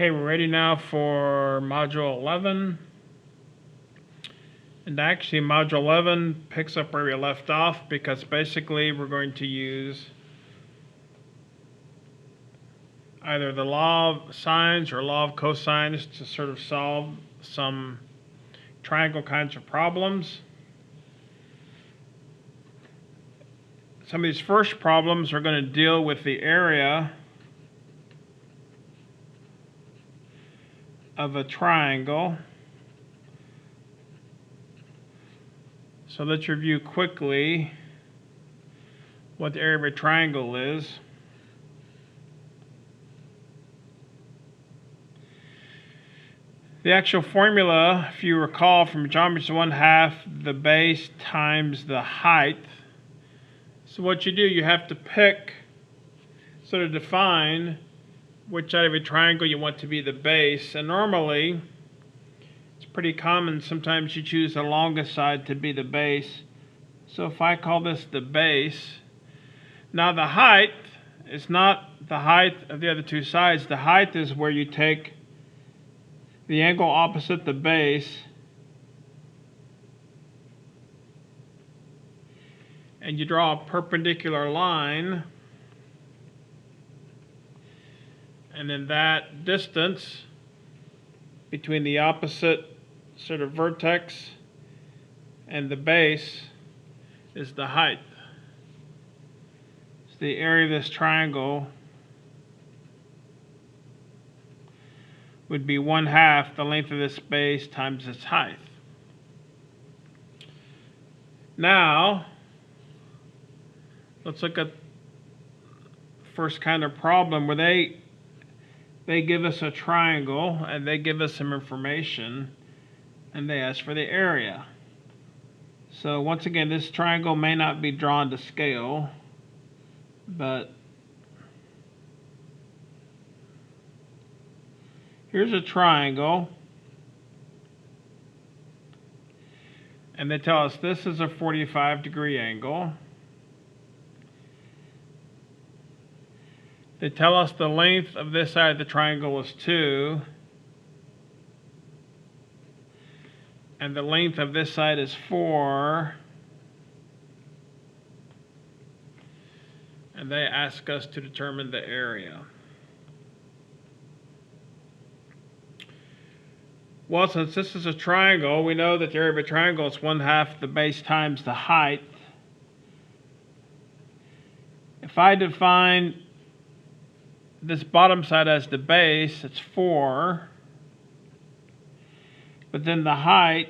Okay, we're ready now for Module 11. And actually, Module 11 picks up where we left off because basically we're going to use either the law of sines or law of cosines to sort of solve some triangle kinds of problems. Some of these first problems are going to deal with the area of a triangle. So let's review quickly what the area of a triangle is. The actual formula, if you recall from geometry, is 1/2 the base times the height. So what you do, you have to pick, sort of define which side of a triangle you want to be the base. And normally, it's pretty common, sometimes you choose the longest side to be the base. So if I call this the base, now the height is not the height of the other two sides. The height is where you take the angle opposite the base and you draw a perpendicular line, and then that distance between the opposite sort of vertex and the base is the height. So the area of this triangle would be 1/2 the length of this base times its height. Now, let's look at the first kind of problem where they give us a triangle and they give us some information and they ask for the area. So once again, this triangle may not be drawn to scale, but here's a triangle, and they tell us this is a 45-degree angle. They tell us the length of this side of the triangle is 2, and the length of this side is 4, and they ask us to determine the area. Well, since this is a triangle, we know that the area of a triangle is 1/2 the base times the height. If I define this bottom side as the base, it's 4, but then the height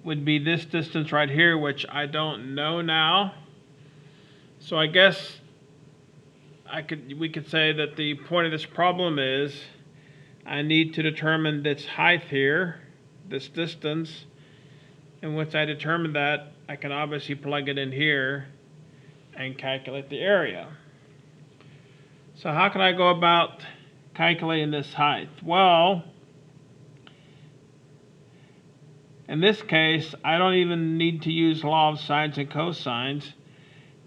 would be this distance right here, which I don't know now. So I guess we could say that the point of this problem is I need to determine this height here, this distance, and once I determine that, I can obviously plug it in here and calculate the area. So how can I go about calculating this height? Well, in this case, I don't even need to use law of sines and cosines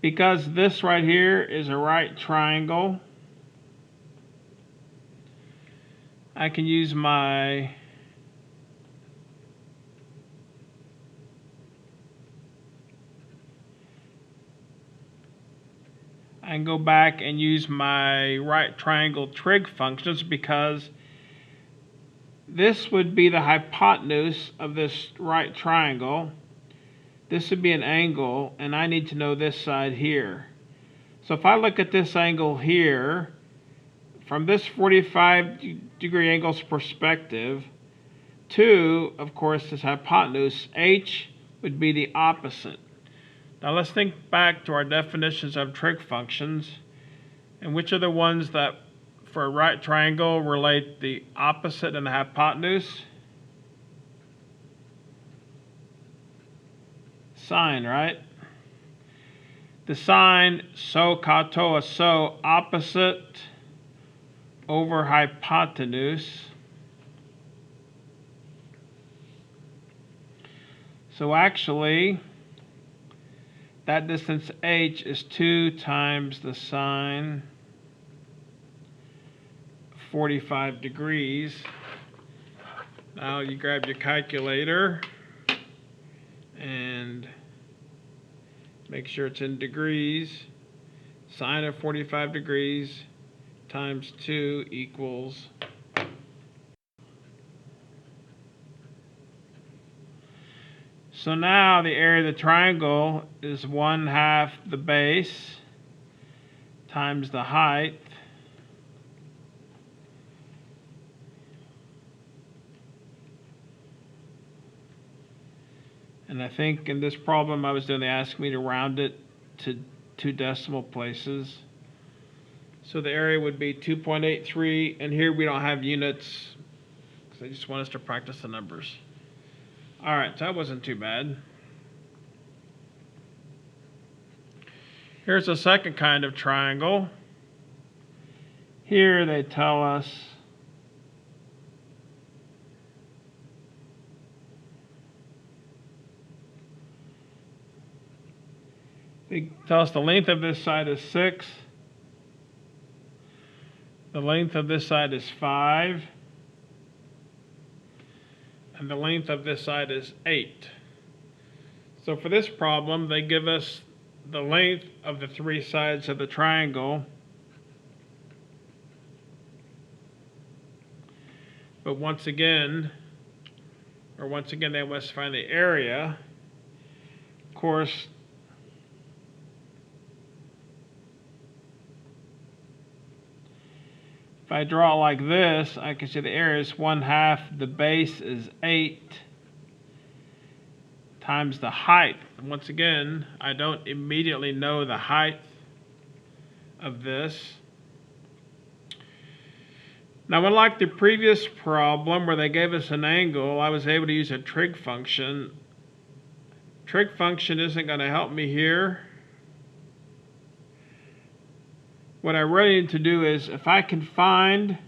because this right here is a right triangle. I can use my I can go back and use my right triangle trig functions because this would be the hypotenuse of this right triangle. This would be an angle, and I need to know this side here. So if I look at this angle here, from this 45-degree angle's perspective, 2, of course, is hypotenuse. H would be the opposite. Now let's think back to our definitions of trig functions, and which are the ones that, for a right triangle, relate the opposite and the hypotenuse? Sine, right? The sine, so katoa, so opposite over hypotenuse. So actually, that distance h is 2 times the sine 45 degrees. Now you grab your calculator and make sure it's in degrees. Sine of 45 degrees times 2 equals. So now the area of the triangle is 1/2 the base times the height and I think in this problem I was doing, they asked me to round it to 2 decimal places. So the area would be 2.83, and here we don't have units because they just want us to practice the numbers. All right, so that wasn't too bad. Here's a second kind of triangle. Here they tell us the length of this side is 6. The length of this side is 5. And the length of this side is 8. So for this problem, they give us the length of the 3 sides of the triangle. But once again, they want us to find the area. Of course, if I draw it like this, I can see the area is 1/2, the base is 8 times the height. And once again, I don't immediately know the height of this. Now, unlike the previous problem where they gave us an angle, I was able to use a trig function. Trig function isn't going to help me here. What I really need to do is, if I can find,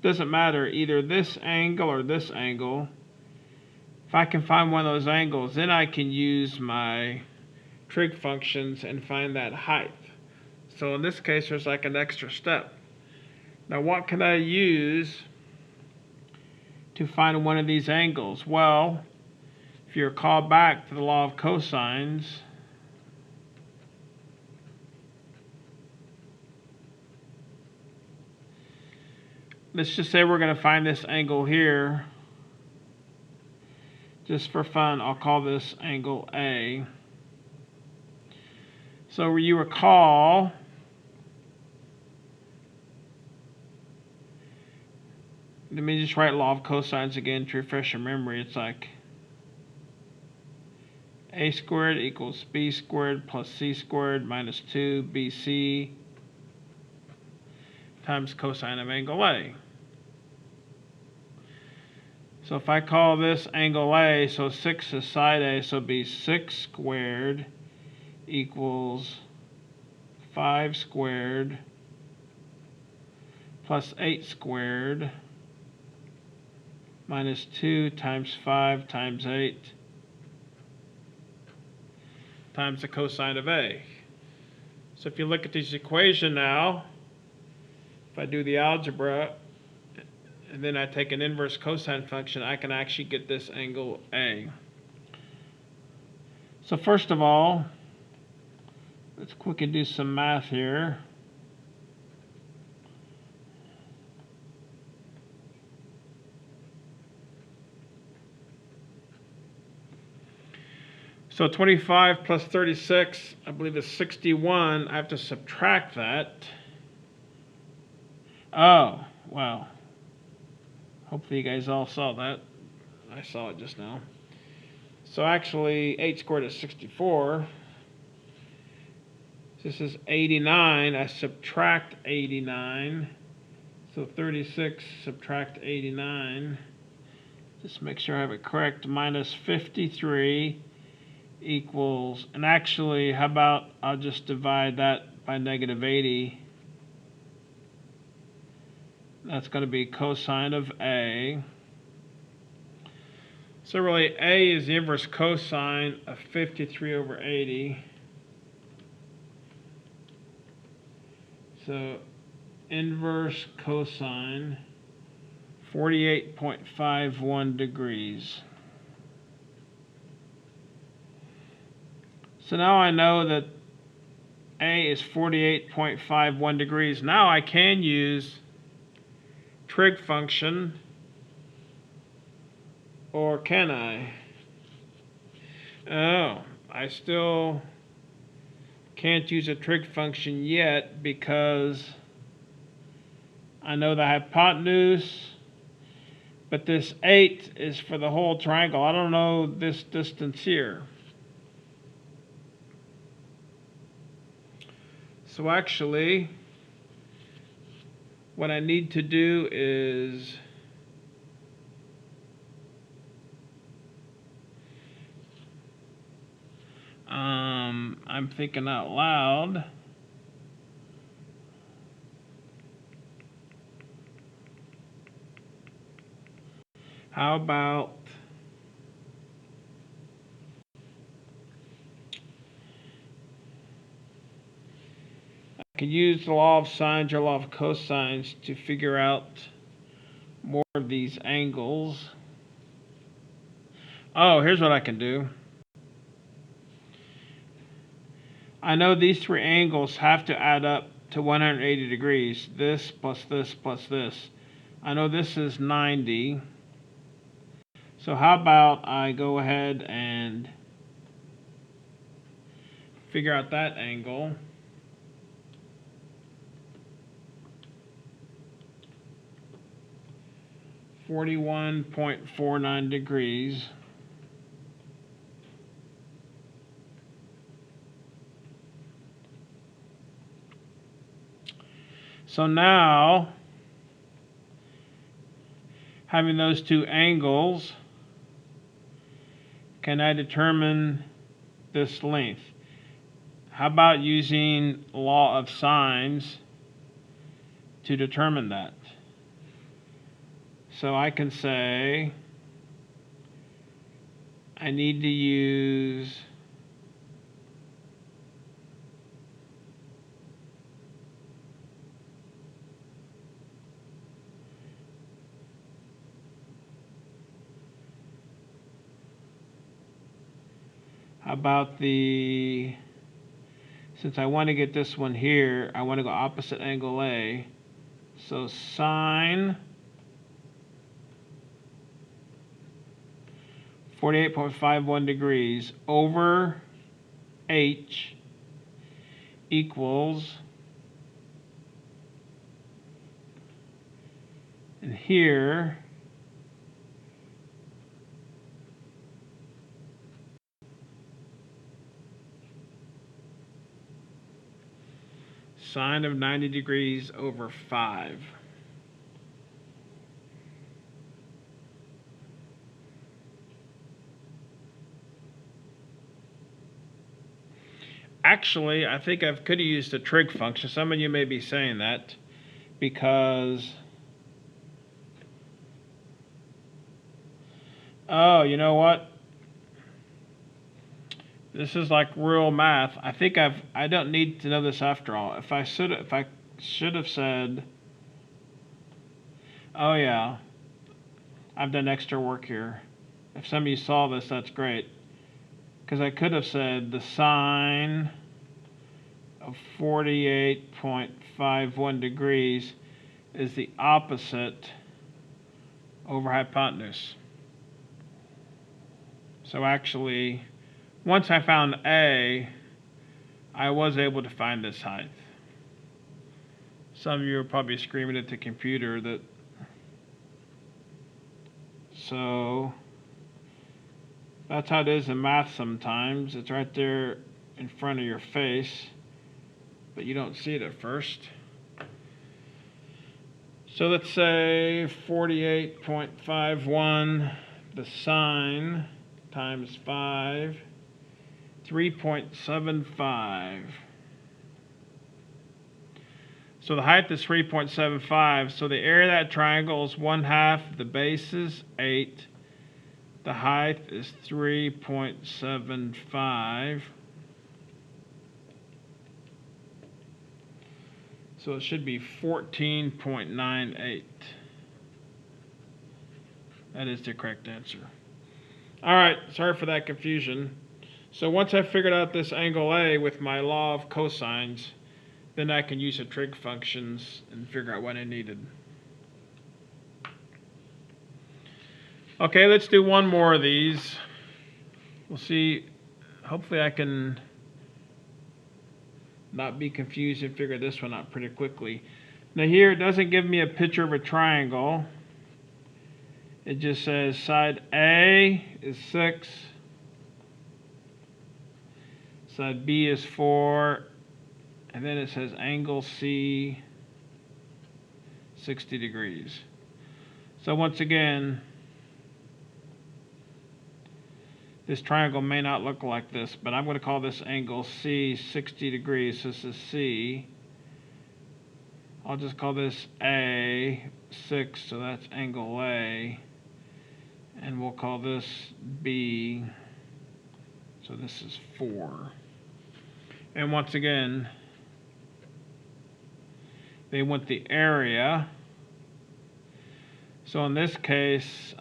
doesn't matter, either this angle or this angle, if I can find one of those angles, then I can use my trig functions and find that height. So in this case, there's like an extra step. Now what can I use to find one of these angles? Well, if you recall back to the law of cosines, let's just say we're going to find this angle here. Just for fun, I'll call this angle A. So you recall, let me just write law of cosines again to refresh your memory. It's like a squared equals b squared plus c squared minus 2bc times cosine of angle A. So if I call this angle A, so 6 is side A, so it'd be 6 squared equals 5 squared plus 8 squared minus 2 times 5 times 8 times the cosine of A. So if you look at this equation now, if I do the algebra, and then I take an inverse cosine function, I can actually get this angle A. So first of all, let's quickly do some math here. So 25 plus 36, I believe is 61. I have to subtract that. Oh, wow. Hopefully you guys all saw that. I saw it just now. So actually, 8 squared is 64. This is 89. I subtract 89. So 36 subtract 89. Just make sure I have it correct. Minus 53 equals, and actually, how about I'll just divide that by negative 80. That's going to be cosine of A. So really, A is the inverse cosine of 53 over 80. So inverse cosine 48.51 degrees. So now I know that A is 48.51 degrees. Now I can use trig function, or can I? Oh, I still can't use a trig function yet because I know the hypotenuse, but this 8 is for the whole triangle. I don't know this distance here. So actually, what I need to do is I'm thinking out loud. How about I could use the law of sines or law of cosines to figure out more of these angles. Oh, here's what I can do. I know these three angles have to add up to 180 degrees. This plus this plus this. I know this is 90. So how about I go ahead and figure out that angle. (41.49 degrees). So now, having those two angles, can I determine this length? How about using law of sines to determine that? So I can say I need to use how about since I want to get this one here, I want to go opposite angle A. So sine 48.51 degrees over H equals, and here sine of 90 degrees over 5. Actually, I think I could have used a trig function. Some of you may be saying that because, oh, you know what? This is like real math. I think I don't need to know this after all. If I should have said, oh yeah, I've done extra work here. If some of you saw this, that's great. Because I could have said the sine of 48.51 degrees is the opposite over hypotenuse. So actually, once I found A, I was able to find this height. Some of you are probably screaming at the computer that, so that's how it is in math sometimes. It's right there in front of your face, but you don't see it at first. So let's say 48.51, the sine times 5, 3.75. So the height is 3.75. So the area of that triangle is 1/2. The base is 8. The height is 3.75. So it should be 14.98. That is the correct answer. All right, sorry for that confusion. So once I figured out this angle A with my law of cosines, then I can use the trig functions and figure out what I needed. Okay, let's do one more of these. We'll see. Hopefully I can not be confused and figure this one out pretty quickly. Now here it doesn't give me a picture of a triangle. It just says side A is 6, side B is 4, and then it says angle C 60 degrees. So once again, this triangle may not look like this, but I'm going to call this angle C 60 degrees. This is C. I'll just call this A 6, so that's angle A. And we'll call this B, so this is 4. And once again, they want the area. So in this case,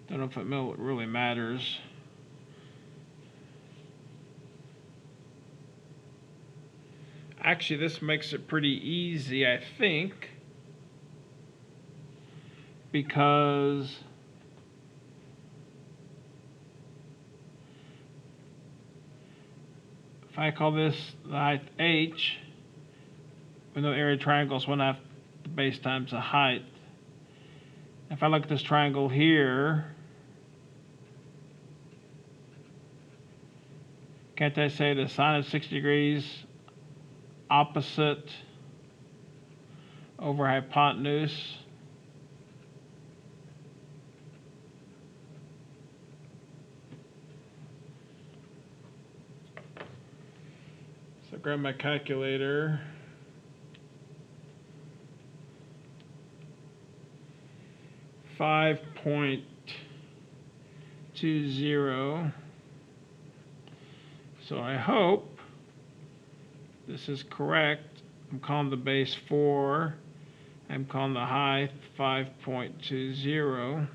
don't know if it really matters. Actually, this makes it pretty easy, I think, because if I call this the height H, we know area triangles 1/2 the base times the height. If I look at this triangle here, can't I say the sine of 60 degrees opposite over hypotenuse? So grab my calculator. .20. So I hope this is correct. I'm calling the base 4. I'm calling the height 5.20.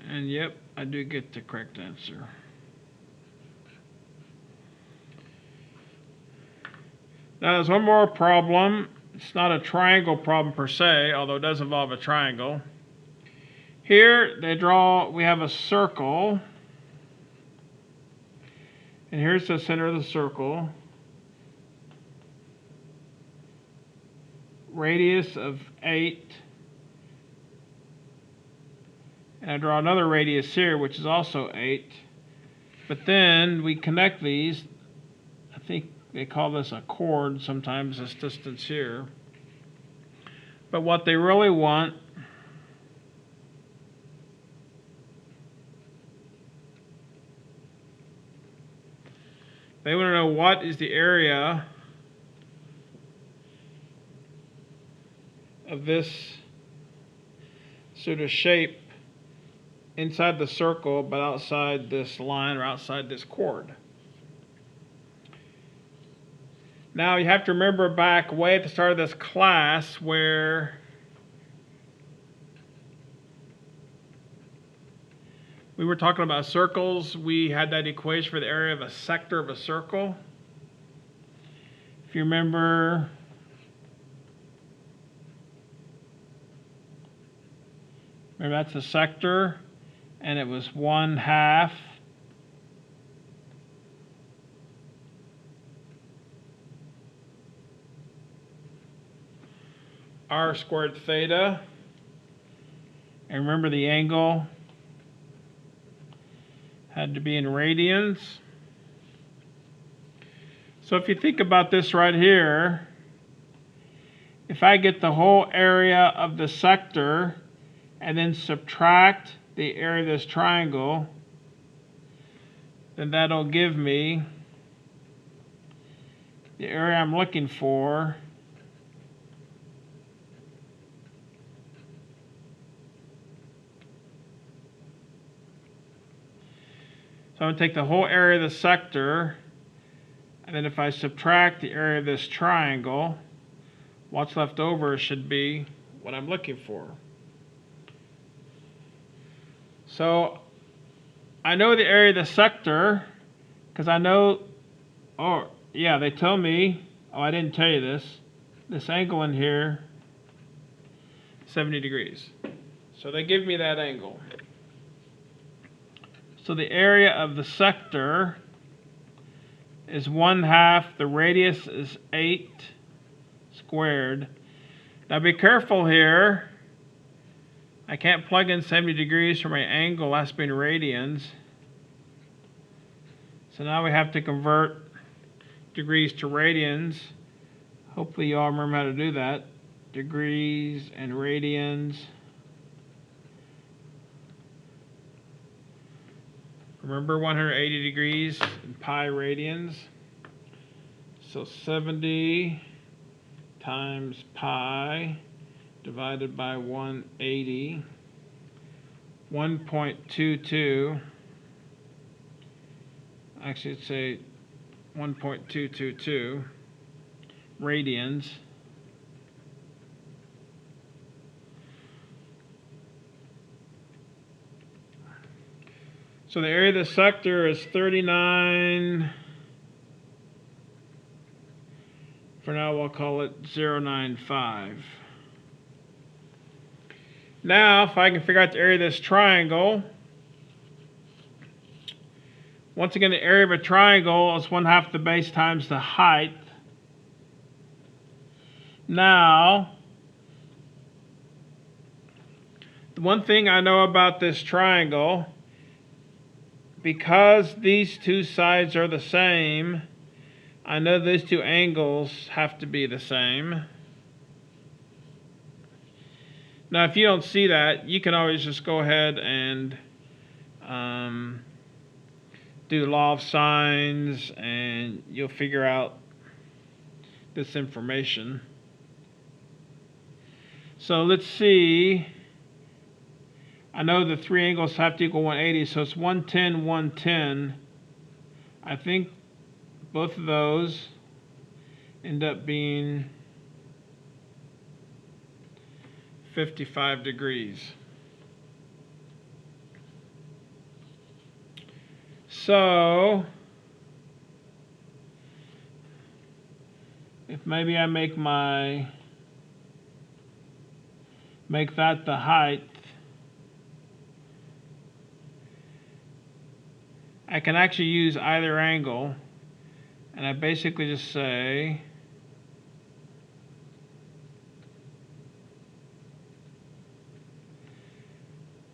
And yep, I do get the correct answer. Now there's one more problem. It's not a triangle problem per se, although it does involve a triangle. Here we have a circle. And here's the center of the circle. Radius of 8. And I draw another radius here, which is also 8. But then we connect these. I think they call this a chord sometimes, this distance here. But what they really want to know what is the area of this sort of shape inside the circle, but outside this line or outside this chord. Now you have to remember back way at the start of this class where we were talking about circles. We had that equation for the area of a sector of a circle. If you remember, that's a sector, and it was 1/2 r squared theta. And remember the angle had to be in radians. So if you think about this right here, if I get the whole area of the sector and then subtract the area of this triangle, then that'll give me the area I'm looking for so I'm going to take the whole area of the sector, and then if I subtract the area of this triangle, what's left over should be what I'm looking for. So I know the area of the sector because I know, oh yeah, they tell me, oh I didn't tell you this angle in here, 70 degrees. So they give me that angle. So the area of the sector is 1/2, the radius is 8 squared. Now be careful here. I can't plug in 70 degrees for my angle, that's been radians. So now we have to convert degrees to radians. Hopefully you all remember how to do that. Degrees and radians. Remember 180 degrees and pi radians. So 70 times pi divided by 180, 1.22, actually it's a 1.222 radians. So the area of the sector is 39, for now we'll call it 0.95. Now, if I can figure out the area of this triangle, once again, the area of a triangle is 1/2 the base times the height. Now, the one thing I know about this triangle, because these two sides are the same, I know these two angles have to be the same. Now, if you don't see that, you can always just go ahead and do law of sines, and you'll figure out this information. So let's see. I know the three angles have to equal 180, so it's 110, 110. I think both of those end up being 55 degrees. So if maybe I make that the height, I can actually use either angle, and I basically just say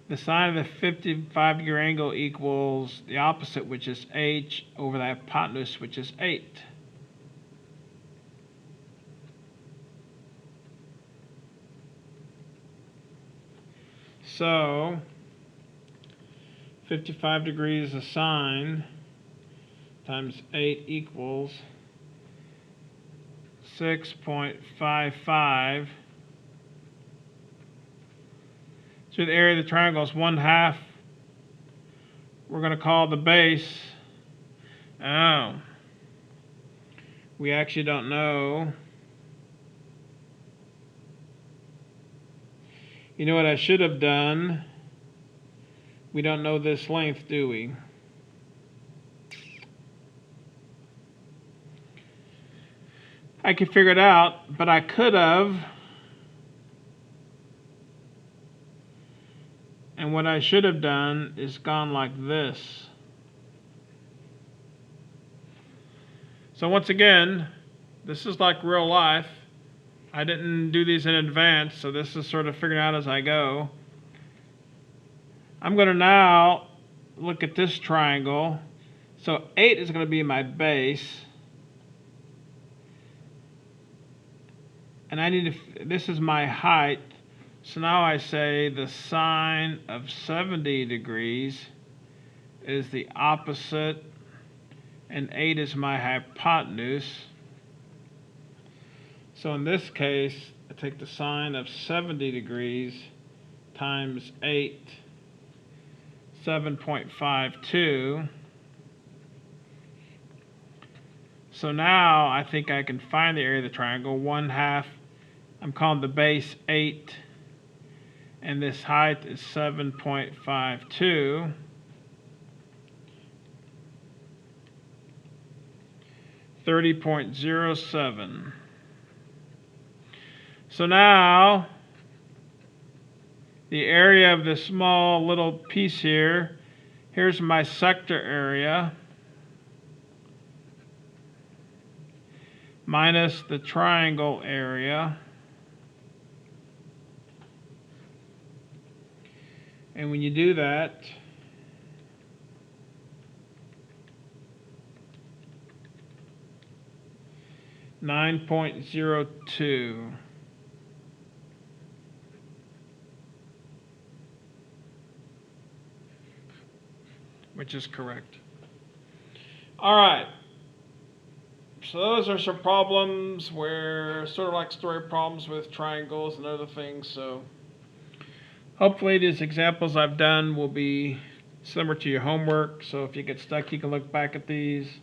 the sine of the 55-degree angle equals the opposite, which is h, over the hypotenuse, which is 8. So 55 degrees of sine times 8 equals 6.55. So the area of the triangle is 1/2. We're going to call the base. Oh, we actually don't know. You know what I should have done? We don't know this length, do we? I could figure it out, but I could have. And what I should have done is gone like this. So once again, this is like real life. I didn't do these in advance, so this is sort of figuring out as I go. I'm going to now look at this triangle. So 8 is going to be my base. And I need to, this is my height. So now I say the sine of 70 degrees is the opposite, and 8 is my hypotenuse. So in this case, I take the sine of 70 degrees times 8, 7.52. So now I think I can find the area of the triangle. 1/2, I'm calling the base 8, and this height is 7.52. 30.07. So now the area of this small little piece here, here's my sector area minus the triangle area. And when you do that, (9.02). Which is correct. All right. So those are some problems where sort of like story problems with triangles and other things. So hopefully these examples I've done will be similar to your homework. So if you get stuck, you can look back at these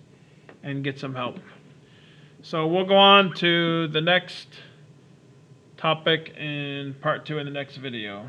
and get some help. So we'll go on to the next topic in part 2 in the next video.